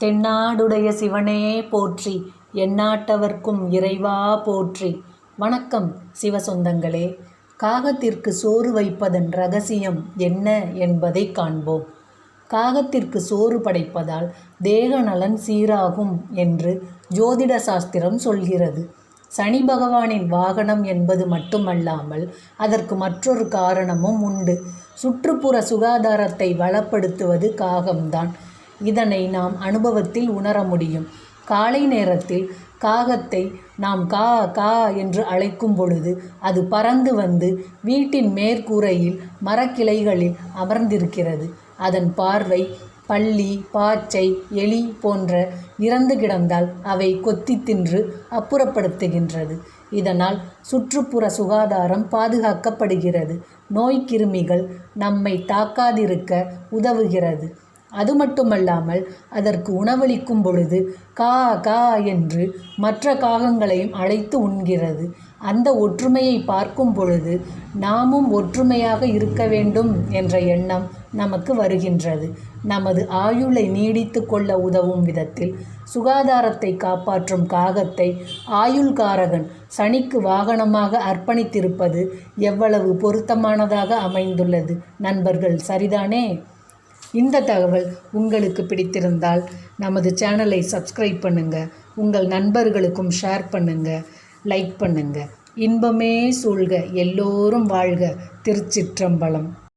தென்னாடுடைய சிவனே போற்றி, எந்நாட்டவர்க்கும் இறைவா போற்றி. வணக்கம் சிவசொந்தங்களே. காகத்திற்கு சோறு வைப்பதன் ரகசியம் என்ன என்பதை காண்போம். காகத்திற்கு சோறு படைப்பதால் தேக நலன் சீராகும் என்று ஜோதிட சாஸ்திரம் சொல்கிறது. சனி பகவானின் வாகனம் என்பது மட்டுமல்லாமல் அதற்கு மற்றொரு காரணமும் உண்டு. சுற்றுப்புற சுகாதாரத்தை வளப்படுத்துவது காகம்தான். இதனை நாம் அனுபவத்தில் உணர முடியும். காலை நேரத்தில் காகத்தை நாம் கா கா என்று அழைக்கும் பொழுது அது பறந்து வந்து வீட்டின் மேற்கூரையில் மரக்கிளைகளில் அமர்ந்திருக்கிறது. அதன் பார்வை பல்லி, பாச்சை, எலி போன்ற இறந்து கிடந்தால் அவை கொத்தி தின்று அப்புறப்படுத்துகின்றது. இதனால் சுற்றுப்புற சுகாதாரம் பாதுகாக்கப்படுகிறது. நோய்க்கிருமிகள் நம்மை தாக்காதிருக்க உதவுகிறது. அது மட்டுமல்லாமல் அதற்கு உணவளிக்கும் பொழுது கா கா என்று மற்ற காகங்களையும் அழைத்து உண்கிறது. அந்த ஒற்றுமையை பார்க்கும் பொழுது நாமும் ஒற்றுமையாக இருக்க வேண்டும் என்ற எண்ணம் நமக்கு வருகின்றது. நமது ஆயுளை நீடித்து கொள்ள உதவும் விதத்தில் சுகாதாரத்தை காப்பாற்றும் காகத்தை ஆயுள்காரகன் சனிக்கு வாகனமாக அர்ப்பணித்திருப்பது எவ்வளவு பொருத்தமானதாக அமைந்துள்ளது நண்பர்கள், சரிதானே? இந்த தகவல் உங்களுக்கு பிடித்திருந்தால் நமது சேனலை சப்ஸ்கிரைப் பண்ணுங்கள், உங்கள் நண்பர்களுக்கும் ஷேர் பண்ணுங்கள், லைக் பண்ணுங்கள். இன்பமே சூழ்க, எல்லோரும் வாழ்க. திருச்சிற்றம்பலம்.